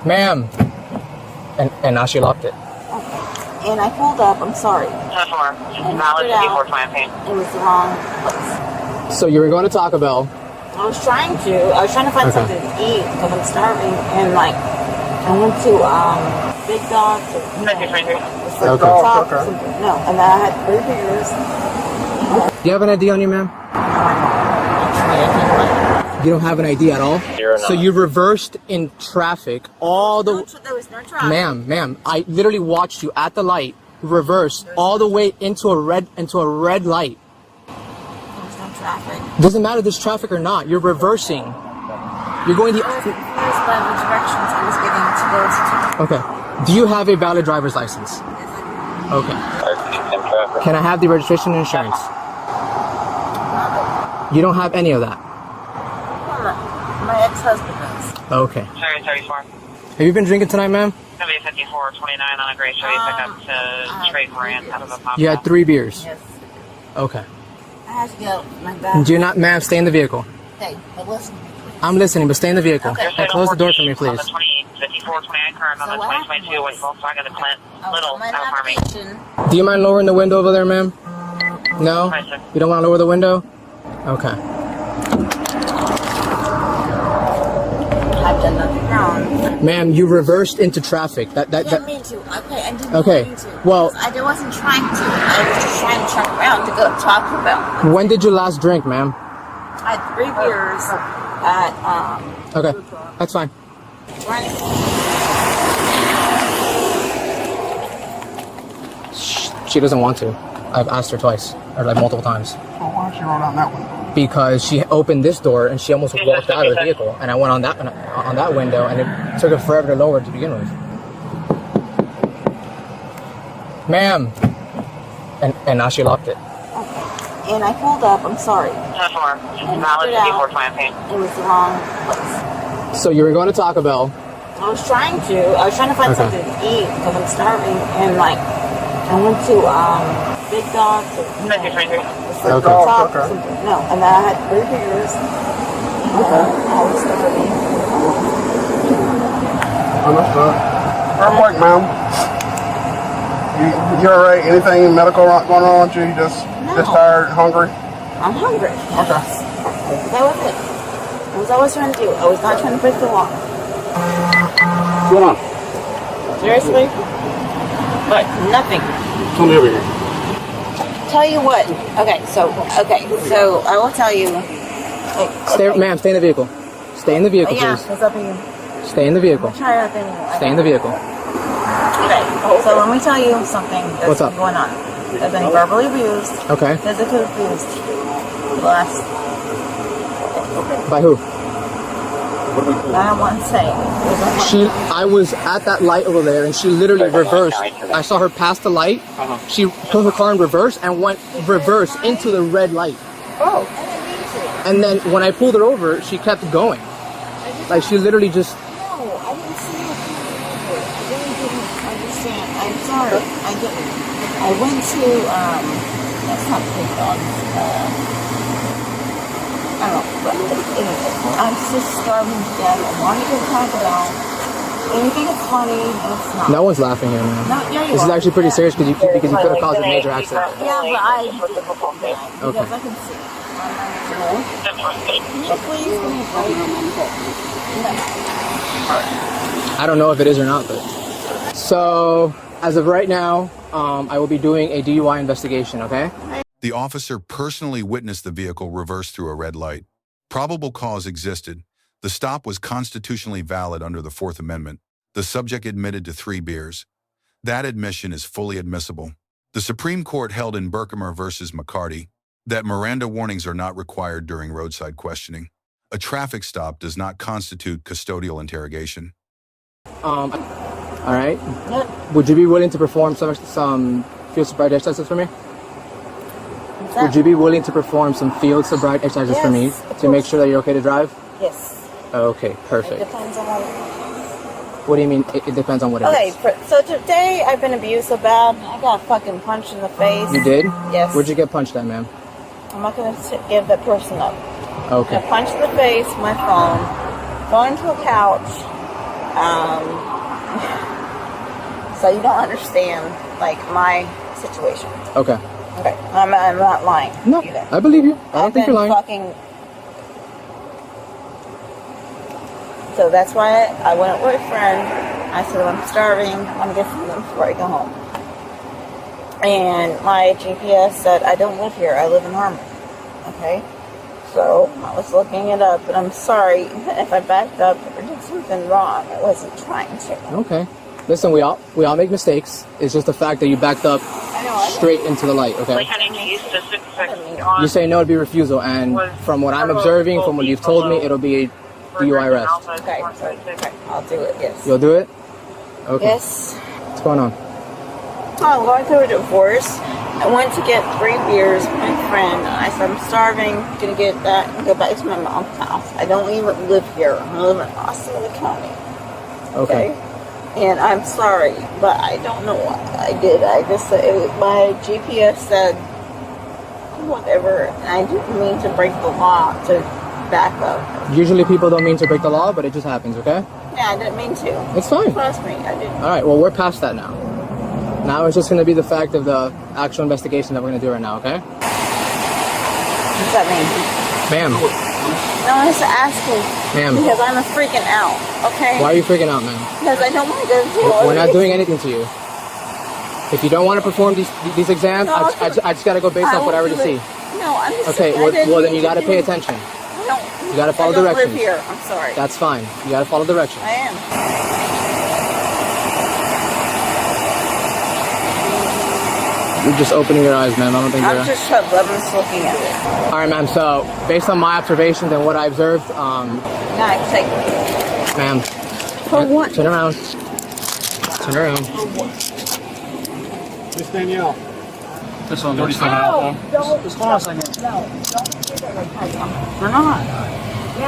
Ma'am. And now she locked it. Okay. And I pulled up, I'm sorry. And valid out, it was the wrong place. So you were going to Taco Bell. I was trying to find something to eat because I'm starving, and like I went to Big Dogs or no, and then I had 3 beers. Do you have an ID on you, ma'am? You don't have an ID at all? So you reversed in traffic all the... There was no traffic. Ma'am, I literally watched you at the light reverse all the way into a red light. There was no traffic. Doesn't matter if there's traffic or not. You're reversing. You're going the... Here's by the directions I was getting to go to. Okay. Do you have a valid driver's license? Yes, I Okay. Can I have the registration and insurance? You don't have any of that? My ex-husband does. Okay. Sorry, 34. Have you been drinking tonight, ma'am? Gonna be 5429 on a gray Chevy pickup to trade Miranda out of a pop. You had 3 beers? Yes. Okay. I had to go. My bad. Do you not, ma'am, stay in the vehicle? Okay, but listen. I'm listening, but stay in the vehicle. Okay. And close the door for me, please. On the 5429 current on the 2022 white Volkswagen the Clint Little My out of Harmony. application. Do you mind lowering the window over there, ma'am? No? Right, sir. You don't want to lower the window? Okay. I've done nothing wrong. Ma'am, you reversed into traffic. I didn't mean to. Okay, I didn't Okay, mean to. well- I wasn't trying to. I was just trying to turn around to go to Taco Bell. When did you last drink, ma'am? I had 3 beers at, Okay, that's fine. She doesn't want to. I've asked her twice, or like multiple times. Well, why don't you roll down that one? Because she opened this door and she almost walked out of the vehicle, and I went on that window, and it took her forever to lower it to begin with. Ma'am, and now she locked it. Okay. And I pulled up, I'm sorry. 10-4. And Valid out, 5429. it was the wrong place. So you were going to Taco Bell. I was trying to find something to eat because I'm starving, and like I went to Big Dogs or no, and then I had 3 beers. I was starving. Understood. Real quick, ma'am. You alright? Anything medical going on with you? You just tired, hungry? I'm hungry. Okay. That was it. That was all I was trying to do. I was not trying to break the law. What's going on? Seriously? What? Nothing. Tell me over here. Tell you what. Okay, so I will tell you. Ma'am, stay in the vehicle. Stay in the vehicle, Yeah, please. it's up to you. Stay in the vehicle. Try it anyway. Stay in the vehicle. Okay, so let me tell you something that's What's up? going on. I've been verbally abused, Okay. physically abused. Last, By who? I don't want to say. I was at that light over there, and she literally reversed. I saw her pass the light. She put her car in reverse and went reverse into the red light. Oh. And then when I pulled her over, she kept going. Like she literally just. No, I didn't see it. I really didn't understand. I'm sorry. I didn't. I went to, that's not Big Dogs. I don't know, but anyway, I'm just starving to death. I want to go Taco Bell. And you think it's funny, and it's not. No one's laughing here, man. No, yeah, you This is are. actually pretty serious because you could have caused a major accident. Yeah, but because I can see. Can you please give me a break? I don't know if it is or not, but. So, as of right now, I will be doing a DUI investigation, okay? The officer personally witnessed the vehicle reverse through a red light. Probable cause existed. The stop was constitutionally valid under the Fourth Amendment. The subject admitted to 3 beers. That admission is fully admissible. The Supreme Court held in Berkemer versus McCarty that Miranda warnings are not required during roadside questioning. A traffic stop does not constitute custodial interrogation. All right. Would you be willing to perform some field sobriety exercises for me? Would you be willing to perform some field sobriety exercises for me to make sure that you're okay to drive? Yes. Okay, perfect. It depends on what it is. What do you mean? It depends on what it is. Okay, so today I've been abused so bad, I got fucking punched in the face. You did? Yes. Where'd you get punched at, ma'am? I'm not going to give that person up. Okay. I punched in the face, my phone, going to a couch, So you don't understand, like, my situation. Okay. Okay. I'm not lying. No, either. I believe you. I don't think you're lying. So that's why I went with a friend. I said, I'm starving. I'm getting something before I go home. And my GPS said, I don't live here. I live in Harmon. Okay? So I was looking it up, and I'm sorry if I backed up or did something wrong. I wasn't trying to. Okay. Listen, we all make mistakes. It's just the fact that you backed up straight into the light, okay? You say no to be refusal, and from what I'm observing, from what you've told me, it'll be a DUI arrest. Okay. I'll do it, yes. You'll do it? Okay. Yes. What's going on? I'm going through a divorce. I went to get 3 beers with my friend. I said, I'm starving. I'm going to get that and go back to my mom's house. I don't even live here. I live in Osceola County. Okay. And I'm sorry, but I don't know what I did. I just said, my GPS said whatever. And I didn't mean to break the law to back up. Usually people don't mean to break the law, but it just happens, okay? Yeah, I didn't mean to. It's fine. Trust me, I didn't. Alright, well, we're past that now. Now it's just going to be the fact of the actual investigation that we're going to do right now, okay? What's that mean? Ma'am. No, I was asking. Ma'am. Because I'm freaking out, okay? Why are you freaking out, ma'am? Because I don't want to go to jail. We're not doing anything to you. If you don't want to perform these exams, No, I just got to go based off what I already see. No, I'm just Okay, well then you got to pay attention. No, You got to follow I don't directions. live here. I'm sorry. That's fine. You got to follow directions. I am. You're just opening your eyes, ma'am. I don't think I'm you're... just shut up. I'm just looking at it. Alright, ma'am. So, based on my observations and what I observed, Now, take it. ma'am. For what? Turn around. Turn around. Miss Danielle. This one, Don't. just hold on a second. No, don't do that like that. We're not.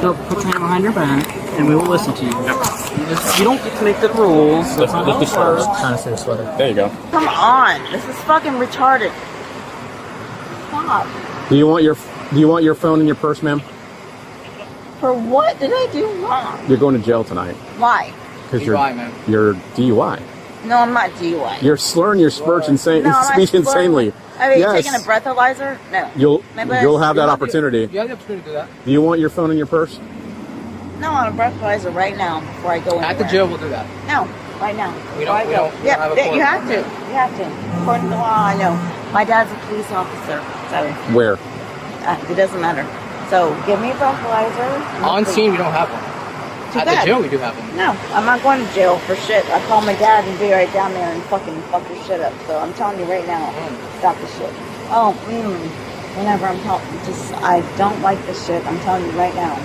So put your hand behind your back, and we will listen to you. You don't get to make the rules. That's not how it works. Trying to save a sweater. There you go. Come on. This is fucking retarded. Stop. Do you want your phone in your purse, ma'am? For what did I do wrong? You're going to jail tonight Why? because DUI, ma'am. you're DUI. No, I'm not DUI. You're slurring your speech No, I'm not speech insanely. Are you Yes. taking a breathalyzer? No. You'll Maybe have that opportunity. You have the opportunity to do that. Do you want your phone in your purse? No, I'm a breathalyzer right now before I go anywhere. At the jail, we'll do that. No, right now. We don't have a Yeah, court. you have to. You have to. According to law, I know. My dad's a police officer, so Where? it doesn't matter. So give me a breathalyzer. On scene, we don't have one. Too At bad. the jail, we do have one. No, I'm not going to jail for shit. I call my dad and be right down there and fucking fuck your shit up. So I'm telling you right now, stop the shit. Oh, whenever I'm helping, I don't like this shit. I'm telling you right now.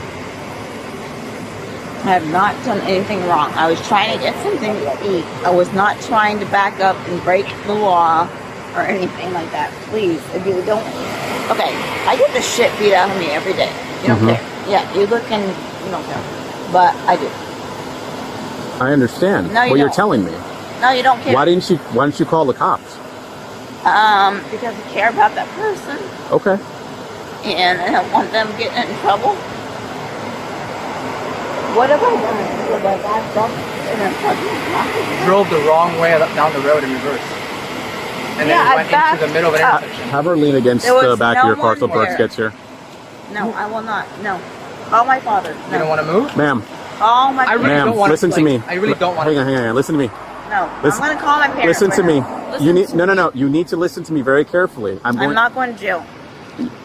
I have not done anything wrong. I was trying to get something to eat. I was not trying to back up and break the law or anything like that. Please, if you don't... Okay, I get the shit beat out of me every day. You don't care. Yeah, you look and you don't care. But I do. I understand No, you what you're don't. telling me. No, you don't care. Why didn't you call the cops? Because I care about that person. Okay. And I don't want them getting in trouble. What have I done? Have I backed up in a fucking traffic? Drove the wrong way down the road in reverse. And then Yeah, I went backed into the middle of an up. intersection. Have her lean against There the was back of no your car so one Brooks there. gets here. No, I will not. No. Call my father. No. You don't want to move? Ma'am, Call my I really ma'am, don't want listen to me. I really don't want Hang on. Listen to me. No. Listen- I'm going to call my parents. Listen to right me. now. You need Listen to me. no. You need to listen to me very carefully. I'm not going to jail.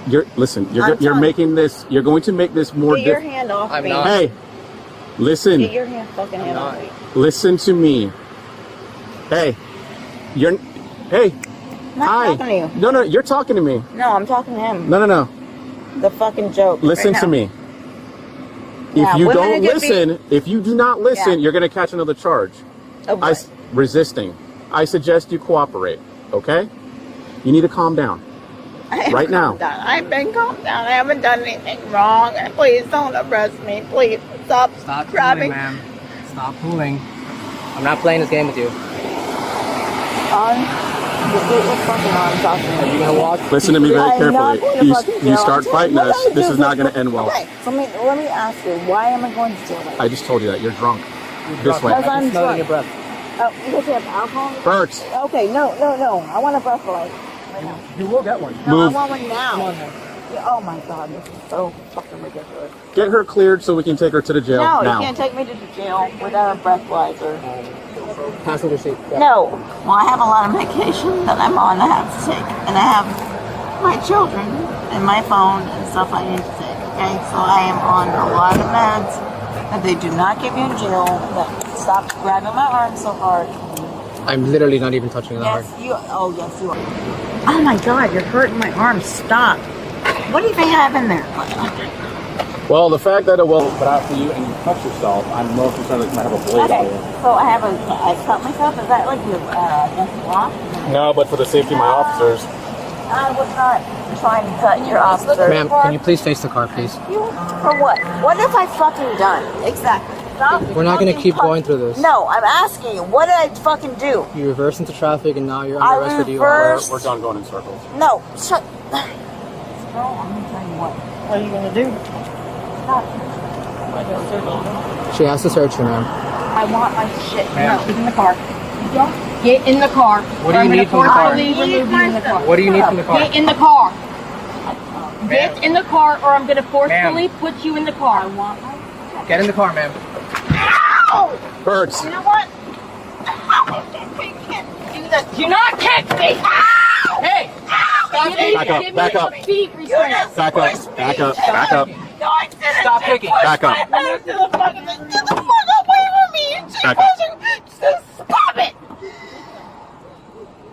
You're I'm telling making this. You're going to make this more Get your difficult. hand off I'm me. not. Hey, listen. Get your fucking hand off not. me. Listen to me. Hey, you're. Hey. I'm not Hi. talking to you. No. You're talking to me. No, I'm talking to him. No. The fucking joke. Listen right to now. me. Yeah, If you women don't are gonna be- listen, if you do not listen, Yeah. you're going to catch another charge. Of what? Resisting. I suggest you cooperate. Okay? You need to calm down. right now. Calmed down. I've been calmed down. I haven't done anything wrong. Please don't arrest me. Please stop Stop grabbing. fooling, ma'am. Stop fooling. I'm not playing this game with you. Just get your fucking arms off me. Are you gonna walk? Listen to me very I'm not carefully. going to fucking You jail. start fighting What us, did I this do? is not going to end well. Okay, so let me ask you, why am I going to jail? I just told you that. You're drunk. This way. Because I'm Smelling your drunk. breath. Oh, because you have alcohol? Berks. Okay, no. I want a breathalyzer. Right now. You will get one. No, Move. I want one now. Come on, man. Yeah, oh my god, this is so fucking ridiculous. Get her cleared so we can take her to the jail No, now. you can't take me to the jail without a breathalyzer. Passenger seat. Yeah. No. Well, I have a lot of medication that I'm on. I have to take, and I have my children and my phone and stuff I need to take. Okay, so I am on a lot of meds that they do not get me in jail. That stop grabbing my arm so hard. I'm literally not even touching that Yes, you. Oh, yes, you are. Oh my god, you're hurting my arm. Stop. What do you think I have in there? Well, the fact that it will put out for you and you touch yourself, I'm more concerned that you might have a blade Okay, here. so I cut myself. Is that like against the law? No, but for the safety of my officers. I was not trying to cut your officer. Ma'am, can you please face the car, please? For what? What have I fucking done? Exactly. Stop. We're not going to fucking keep going through this. No, I'm asking you. What did I fucking do? You reverse into traffic and now you're I under arrest for DUI. reversed. We're done going in circles. No, shut. Girl, I'm gonna tell you what. What are you gonna do? Stop. She has to search you, ma'am. I want my shit. Ma'am. No, get in the car. Get in the car. What do you need from the car? Forcibly remove you in the car. What do you need from the car? Get in the car. Get in the car, or I'm gonna forcefully put you in the car. I want my. Get in the car, ma'am. Ow! Berks. You know what? We can't do that. Do not kick me! Ow! Hey! Stop Back up, back up. Feet restraint. Back up, back up, back up. No, I didn't. Stop kicking. Back up. Get the fuck away from me! She Back up. Just stop it!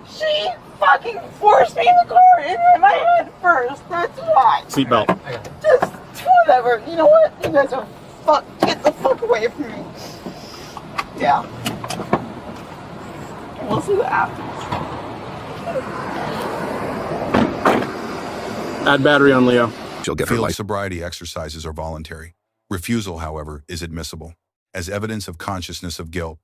She fucking forced me in the car and hit my head first. That's why. Seatbelt. Just whatever. You know what? You guys are fuck. Get the fuck away from me. Yeah. We'll see what happens. Add battery on Leo. She'll get her life. Sobriety exercises are voluntary. Refusal, however, is admissible. As evidence of consciousness of guilt,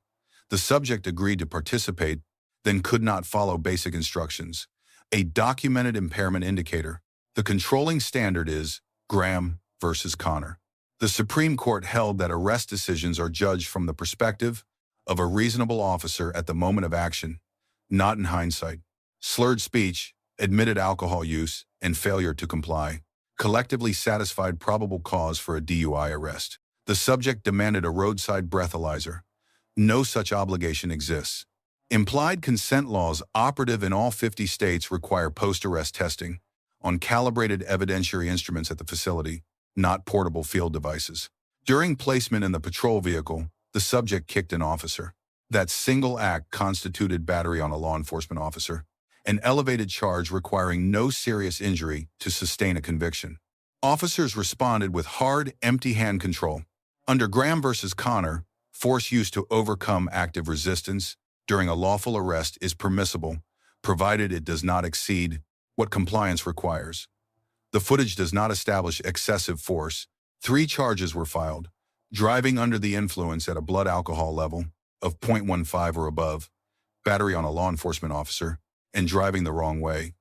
the subject agreed to participate, then could not follow basic instructions. A documented impairment indicator. The controlling standard is Graham versus Connor. The Supreme Court held that arrest decisions are judged from the perspective of a reasonable officer at the moment of action, not in hindsight. Slurred speech, admitted alcohol use, and failure to comply collectively satisfied probable cause for a DUI arrest. The subject demanded a roadside breathalyzer. No such obligation exists. Implied consent laws operative in all 50 states require post-arrest testing on calibrated evidentiary instruments at the facility, not portable field devices. During placement in the patrol vehicle, the subject kicked an officer. That single act constituted battery on a law enforcement officer, an elevated charge requiring no serious injury to sustain a conviction. Officers responded with hard, empty hand control. Under Graham versus Connor, force used to overcome active resistance during a lawful arrest is permissible, provided it does not exceed what compliance requires. The footage does not establish excessive force. 3 charges were filed: driving under the influence at a blood alcohol level of 0.15 or above, battery on a law enforcement officer, and driving the wrong way.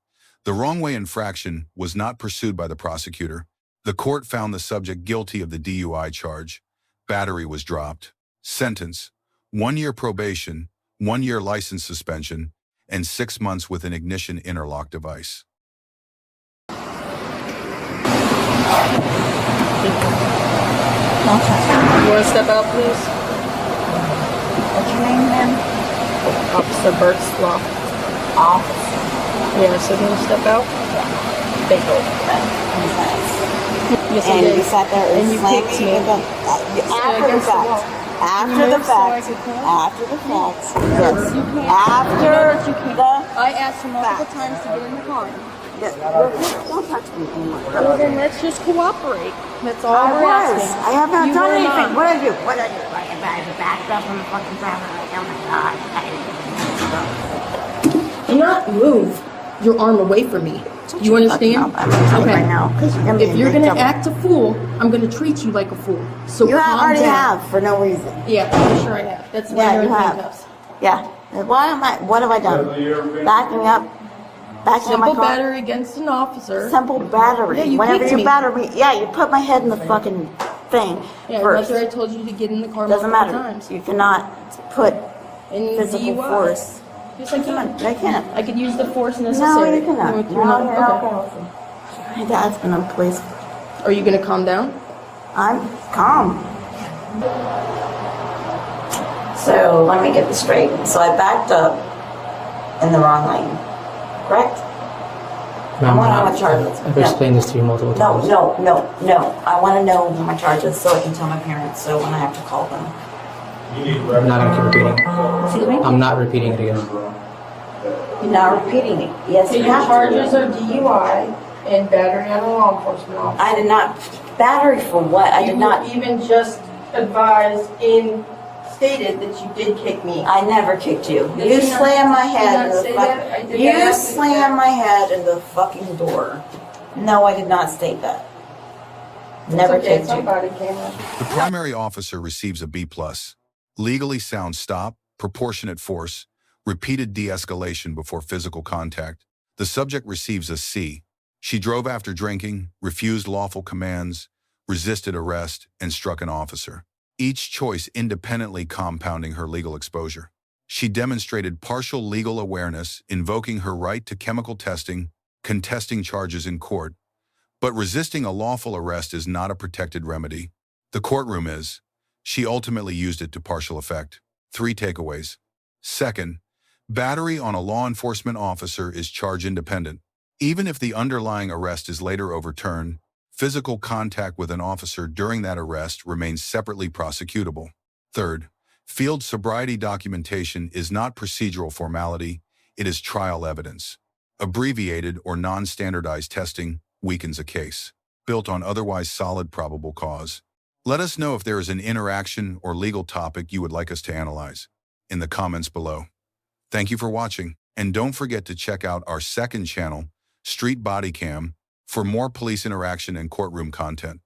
The wrong way infraction was not pursued by the prosecutor. The court found the subject guilty of the DUI charge. Battery was dropped. Sentence: 1 year probation, 1 year license suspension, and 6 months with an ignition interlock device. You want to step out, please? What's your name, ma'am? Officer Bertzloff. Officer. Yeah, so you want to step out? Thank you. Yes, I And did. you sat there and you slammed kicked me me. after the fact. After the fact. After the fact. Yes. You can't. After You can't. the I asked him multiple fact. times to get in the car. Yes. Don't touch me anymore. Well, then let's just cooperate. That's all I we're was. asking. I have not You done were anything. not. What did I do? What did I do? I backed up on the fucking driver. Like, oh my god. Do not move your arm away from me. You understand? Okay. Right now, If you're gonna act a fool, I'm gonna treat you like a fool. So You calm already down. have for no reason. Yeah, I'm sure I have. That's why Yeah, you're you in have. handcuffs. Yeah. What have I done? Backing up my Simple car. battery against an officer. Simple battery. Yeah, you Whenever kicked you me. batter me, yeah, you put my head in the fucking thing Yeah, first. after I told you to get in the car Doesn't multiple matter. times. You cannot put And physical DUI. force. Yes, I can. I can't. I could use the force No, necessary. you cannot. No, No, you're not. you're not Okay. My dad's been on police. Are you gonna calm down? I'm calm. So let me get this straight. So I backed up in the wrong lane, correct? I want to know my charges. I've explained this to you multiple No, times. no. I want to know my charges so I can tell my parents so when I have to call them. I'm not gonna keep repeating. Excuse me? I'm not repeating it again. You're not repeating it. Yes, So you your have charges to. are DUI and battery on a law enforcement officer. I did not. Battery for what? I did not. You even just advised stated that you did kick me. I never kicked you. Did You you not- slammed my did you head not in the say that? I fucking. did You not ask you slammed that. my head in the fucking door. No, I did not state that. Never Okay, kicked you. somebody came up. The primary officer receives a B+. Legally sound stop, proportionate force, repeated de-escalation before physical contact. The subject receives a C. She drove after drinking, refused lawful commands, resisted arrest, and struck an officer. Each choice independently compounding her legal exposure. She demonstrated partial legal awareness, invoking her right to chemical testing, contesting charges in court. But resisting a lawful arrest is not a protected remedy. The courtroom is. She ultimately used it to partial effect. 3 takeaways. Second, battery on a law enforcement officer is charge independent. Even if the underlying arrest is later overturned, physical contact with an officer during that arrest remains separately prosecutable. Third, field sobriety documentation is not procedural formality, it is trial evidence. Abbreviated or non-standardized testing weakens a case, built on otherwise solid probable cause. Let us know if there is an interaction or legal topic you would like us to analyze in the comments below. Thank you for watching, and don't forget to check out our second channel, Street Bodycam, for more police interaction and courtroom content.